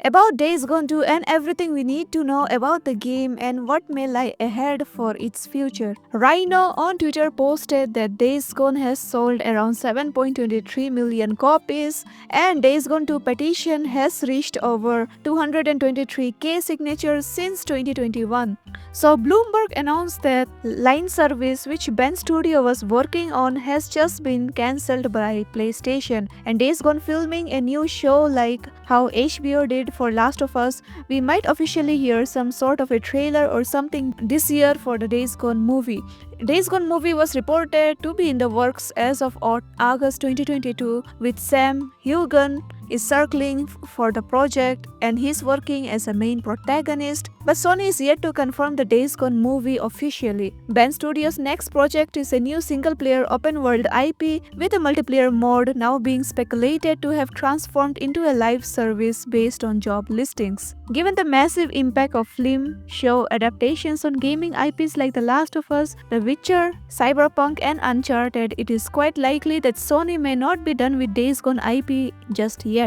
about Days Gone 2 and everything we need to know about the game and what may lie ahead for its future. Rhino on Twitter posted that Days Gone has sold around 7.23 million copies and Days Gone 2 petition has reached over 223k signatures since 2021. So Bloomberg announced that Line service which Ben Studio was working on has just been cancelled by PlayStation, and Days Gone filming a new show like how HBO did for Last of Us. We might officially hear some sort of a trailer or something this year for the Days Gone movie. Days Gone movie was reported to be in the works as of August 2022, with Sam Heughan is circling for the project and he's working as a main protagonist, but Sony is yet to confirm the Days Gone movie officially. Ben Studio's next project is a new single-player open-world IP with a multiplayer mode now being speculated to have transformed into a live service based on job listings. Given the massive impact of film show adaptations on gaming IPs like The Last of Us, The Witcher, Cyberpunk and Uncharted, it is quite likely that Sony may not be done with Days Gone IP just yet.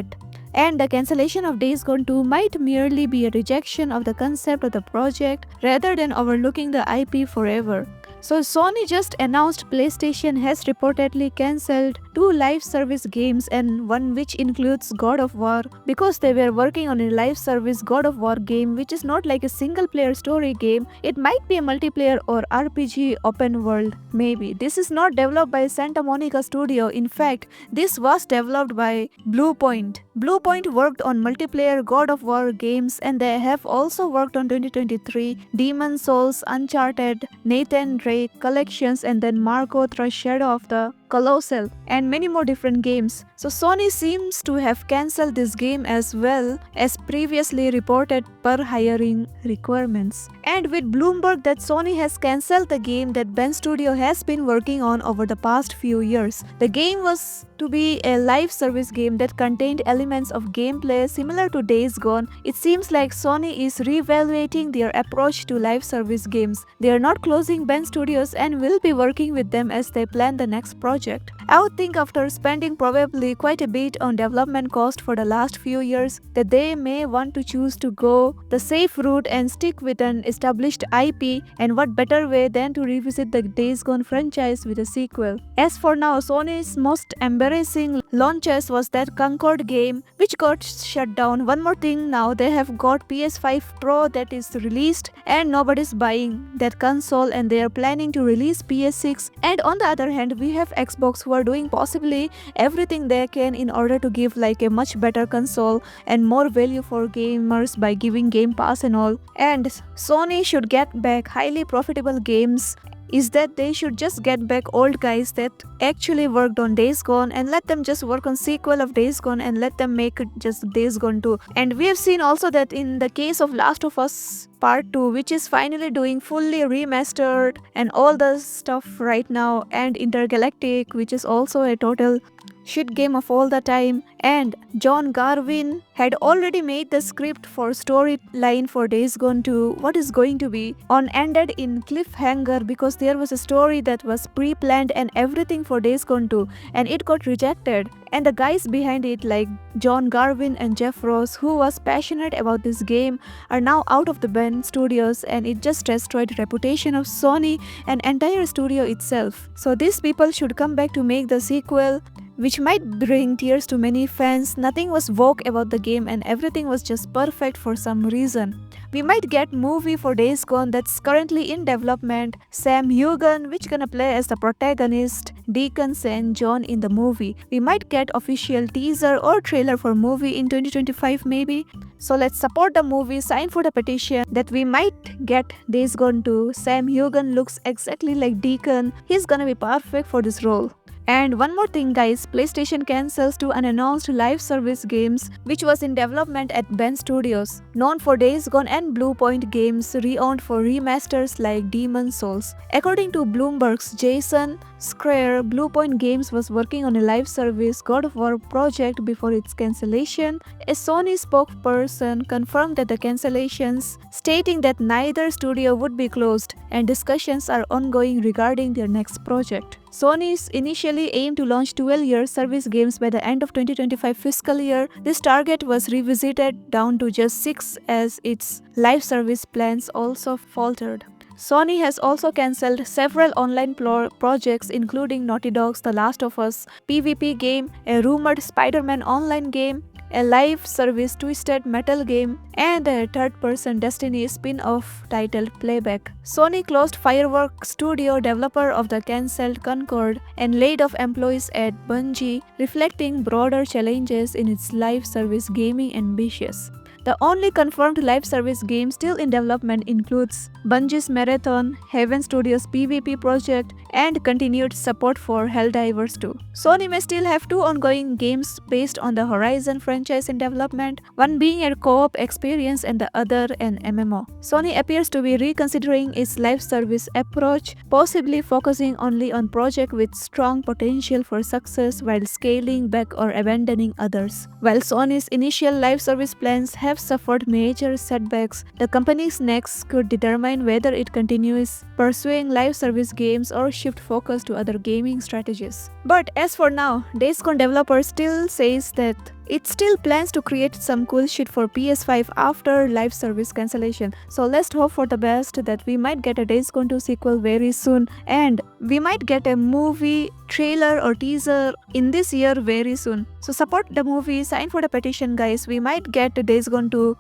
And the cancellation of Days Gone 2 might merely be a rejection of the concept of the project rather than overlooking the IP forever. So Sony just announced PlayStation has reportedly cancelled 2 live service games and one which includes God of War because they were working on a live service God of War game which is not like a single player story game. It might be a multiplayer or RPG open world maybe. This is not developed by Santa Monica Studio. In fact, this was developed by Bluepoint. Bluepoint worked on multiplayer God of War games and they have also worked on 2023 Demon Souls, Uncharted, Nathan Drake collections and then Marco 3 Shadow of the Colossal and many more different games. So Sony seems to have cancelled this game as well as previously reported per hiring requirements. And with Bloomberg that Sony has cancelled the game that Ben Studio has been working on over the past few years. The game was to be a live service game that contained elements of gameplay similar to Days Gone. It seems like Sony is reevaluating their approach to live service games. They are not closing Ben Studios and will be working with them as they plan the next project. I would think after spending probably quite a bit on development cost for the last few years that they may want to choose to go the safe route and stick with an established IP, and what better way than to revisit the Days Gone franchise with a sequel. As for now, Sony's most embarrassing launches was that Concord game which got shut down. One more thing, now they have got PS5 Pro that is released and nobody's buying that console and they are planning to release PS6, and on the other hand we have Xbox who are doing possibly everything they can in order to give like a much better console and more value for gamers by giving Game Pass and all. And Sony should get back highly profitable games is that they should just get back old guys that actually worked on Days Gone and let them just work on sequel of Days Gone and let them make it just Days Gone 2. And we have seen also that in the case of Last of Us Part 2, which is finally doing fully remastered and all the stuff right now, and Intergalactic, which is also a total shit game of all the time, and John Garvin had already made the script for storyline for Days Gone 2, what is going to be on ended in cliffhanger because there was a story that was pre-planned and everything for Days Gone 2 and it got rejected. And the guys behind it like John Garvin and Jeff Ross, who was passionate about this game, are now out of the Ben Studios and it just destroyed the reputation of Sony and entire studio itself. So these people should come back to make the sequel, which might bring tears to many fans. Nothing was woke about the game and everything was just perfect for some reason. We might get movie for Days Gone that's currently in development. Sam Heughan, which gonna play as the protagonist, Deacon St. John in the movie. We might get official teaser or trailer for movie in 2025 maybe. So let's support the movie, sign for the petition that we might get Days Gone 2. Sam Heughan looks exactly like Deacon. He's gonna be perfect for this role. And one more thing guys, PlayStation cancels 2 unannounced live service games which was in development at Ben Studios, known for Days Gone and Bluepoint games re-owned for remasters like Demon Souls. According to Bloomberg's Jason Schreier, Bluepoint Games was working on a live service God of War project before its cancellation. A Sony spokesperson confirmed that the cancellations, stating that neither studio would be closed and discussions are ongoing regarding their next project. Sony's initially aimed to launch 12-year service games by the end of 2025 fiscal year. This target was revisited down to just 6 as its live service plans also faltered. Sony has also cancelled several online projects including Naughty Dog's The Last of Us PvP game, a rumored Spider-Man online game, a live service Twisted Metal game, and a third-person Destiny spin-off titled Playback. Sony closed Firework Studio, developer of the cancelled Concord, and laid off employees at Bungie, reflecting broader challenges in its live service gaming ambitions. The only confirmed live service game still in development includes Bungie's Marathon, Haven Studios' PvP project, and continued support for Helldivers 2. Sony may still have 2 ongoing games based on the Horizon franchise in development, one being a co-op experience and the other an MMO. Sony appears to be reconsidering its live service approach, possibly focusing only on projects with strong potential for success while scaling back or abandoning others. While Sony's initial live service plans have suffered major setbacks, the company's next could determine whether it continues pursuing live service games or shift focus to other gaming strategies. But as for now, Days Gone developer still says that it still plans to create some cool shit for PS5 after live service cancellation. So let's hope for the best that we might get a Days Gone 2 sequel very soon, and we might get a movie trailer or teaser in this year very soon. So support the movie, sign for the petition guys. We might get a Days Gone 2.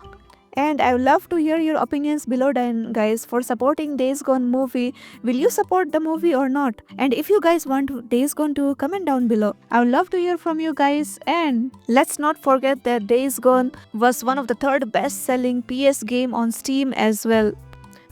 And I would love to hear your opinions below then guys for supporting Days Gone movie. Will you support the movie or not? And if you guys want Days Gone to comment down below. I would love to hear from you guys. And let's not forget that Days Gone was one of the 3rd best selling PS game on Steam as well.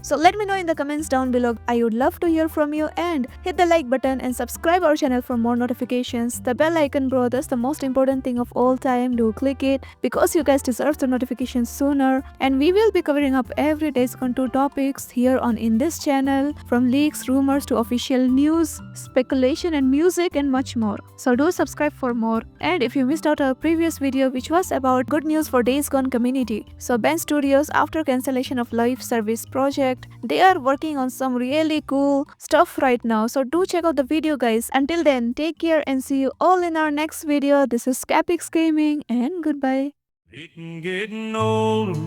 So let me know in the comments down below. I would love to hear from you, and hit the like button and subscribe our channel for more notifications. The bell icon, bro, that's the most important thing of all time. Do click it because you guys deserve the notifications sooner, and we will be covering up every Days Gone 2 topics here on in this channel, from leaks, rumors to official news, speculation and music and much more. So do subscribe for more. And if you missed out our previous video which was about good news for Days Gone community, so Ben Studios, after cancellation of live service project, they are working on some really cool stuff right now. So do check out the video guys. Until then, take care and see you all in our next video. This is Capix Gaming and goodbye. Getting older,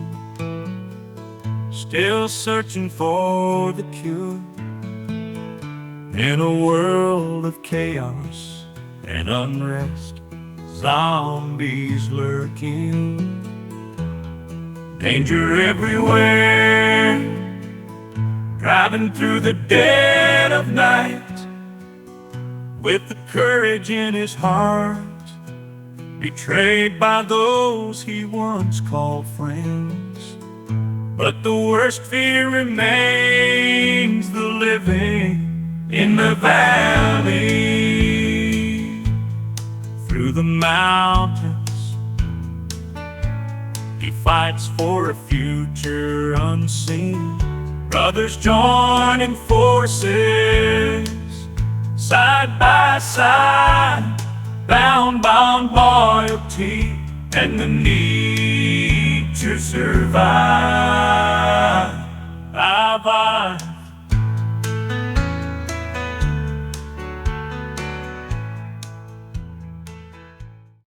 still searching for the cure in a world of chaos and unrest, zombies lurking, danger everywhere, driving through the dead of night with the courage in his heart, betrayed by those he once called friends. But the worst fear remains the living in the valley. Through the mountains, he fights for a future unseen. Brothers joining forces, side by side, bound by loyalty and the need to survive.